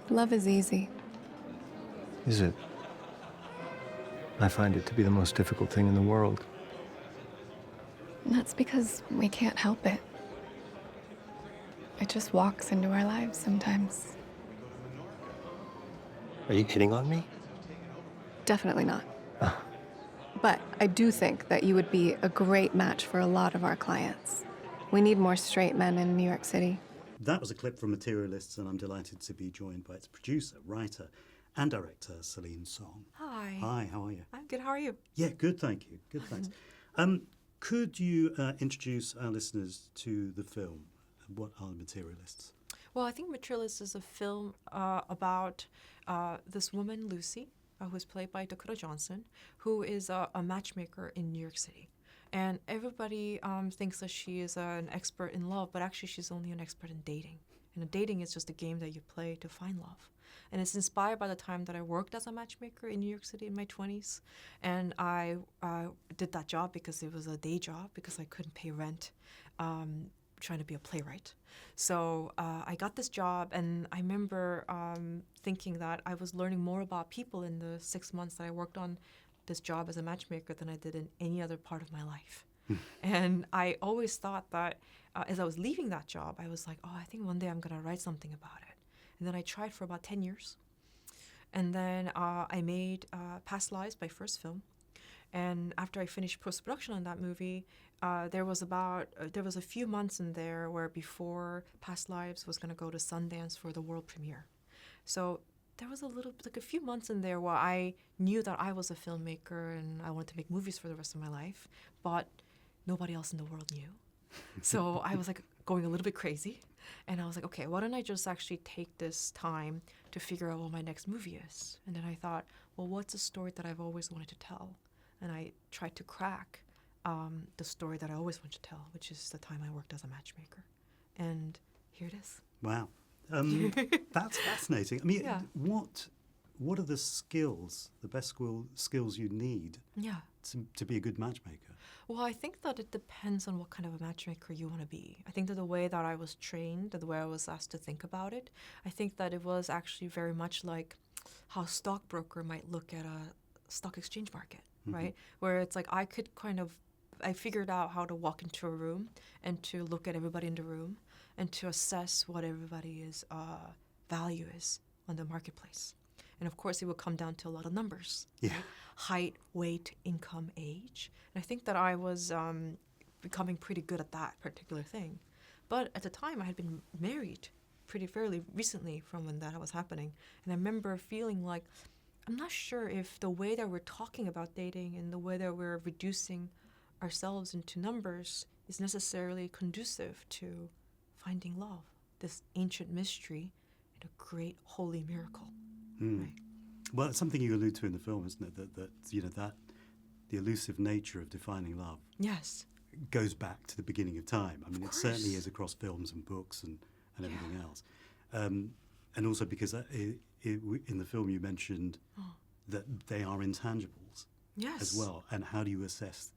Love is easy. Is it? I find it to be the most difficult thing in the world. That's because we can't help it. It just walks into our lives sometimes. Are you hitting on me? Definitely not. But I do think that you would be a great match for a lot of our clients. We need more straight men in New York City. That was a clip from Materialists, and I'm delighted to be joined by its producer, writer, and director, Celine Song. Hi. Hi, how are you? I'm good. How are you? Yeah, good, thank you. Good, thanks. Could you introduce our listeners to the film? What are Materialists? Well, I think Materialists is a film about this woman, Lucy, who is played by Dakota Johnson, who is a matchmaker in New York City. And everybody thinks that she is an expert in love, but actually she's only an expert in dating. And dating is just a game that you play to find love. And it's inspired by the time that I worked as a matchmaker in New York City in my 20s. And I did that job because it was a day job, because I couldn't pay rent, trying to be a playwright. So I got this job, and I remember thinking that I was learning more about people in the 6 months that I worked on this job as a matchmaker than I did in any other part of my life. And I always thought that as I was leaving that job, I was like, oh, I think one day I'm going to write something about it. And then I tried for about 10 years. And then I made Past Lives, my first film. And after I finished post-production on that movie, there was a few months in there where before Past Lives was going to go to Sundance for the world premiere. So there was a few months in there where I knew that I was a filmmaker and I wanted to make movies for the rest of my life, but nobody else in the world knew. So I was like going a little bit crazy, and I was like, okay, why don't I just actually take this time to figure out what my next movie is? And then I thought, well, what's a story that I've always wanted to tell? And I tried to crack the story that I always wanted to tell, which is the time I worked as a matchmaker. And here it is. Wow. That's fascinating. I mean, Yeah. what are the skills, the best skills you need Yeah. to be a good matchmaker? Well, I think that it depends on what kind of a matchmaker you want to be. I think that the way that I was trained, the way I was asked to think about it, I think that it was actually very much like how a stockbroker might look at a stock exchange market, right? Where it's like I figured out how to walk into a room and to look at everybody in the room and to assess what everybody's value is on the marketplace. And of course, it would come down to a lot of numbers. Yeah. Right? Height, weight, income, age. And I think that I was becoming pretty good at that particular thing. But at the time, I had been married pretty fairly recently from when that was happening. And I remember feeling like, I'm not sure if the way that we're talking about dating and the way that we're reducing ourselves into numbers is necessarily conducive to finding love, this ancient mystery and a great holy miracle. Right? Well, it's something you allude to in the film, isn't it? That the elusive nature of defining love Yes. goes back to the beginning of time. I mean, it certainly course. is across films and books and everything else. And also because in the film you mentioned that they are intangibles Yes. as well. And how do you assess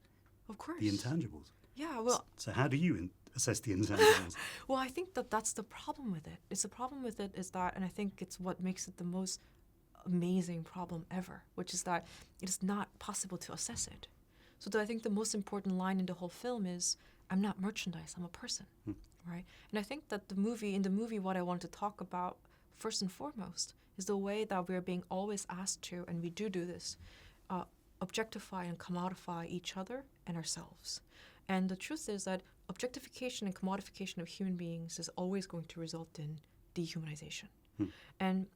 Of course. the intangibles? Yeah, well, So how do you assess the intangibles? well, I think that that's the problem with it. The problem with it is that, and I think it's what makes it the most amazing problem ever, which is that it is not possible to assess it. So I think the most important line in the whole film is, I'm not merchandise, I'm a person, right? And I think that in the movie, what I want to talk about first and foremost is the way that we're being always asked to, and we do this, objectify and commodify each other and ourselves. And the truth is that objectification and commodification of human beings is always going to result in dehumanization. And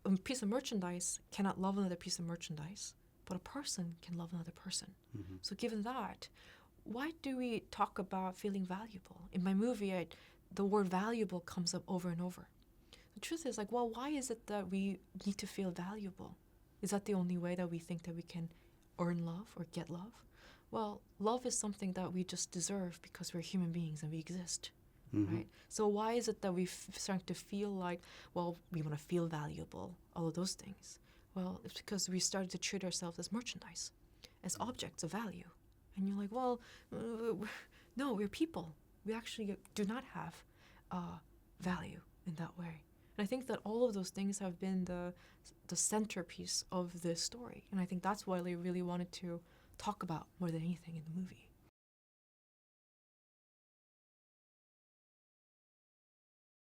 a piece of merchandise cannot love another piece of merchandise, but a person can love another person. So given that, why do we talk about feeling valuable? In my movie, the word valuable comes up over and over. The truth is, like, well, why is it that we need to feel valuable? Is that the only way that we think that we can earn love or get love? Well, love is something that we just deserve because we're human beings and we exist, right? So why is it that we starting to feel like, well, we want to feel valuable, all of those things? Well, it's because we started to treat ourselves as merchandise, as objects of value. And you're like, well, no, we're people. We actually do not have value in that way. And I think that all of those things have been the centerpiece of this story. And I think that's what I really wanted to talk about more than anything in the movie.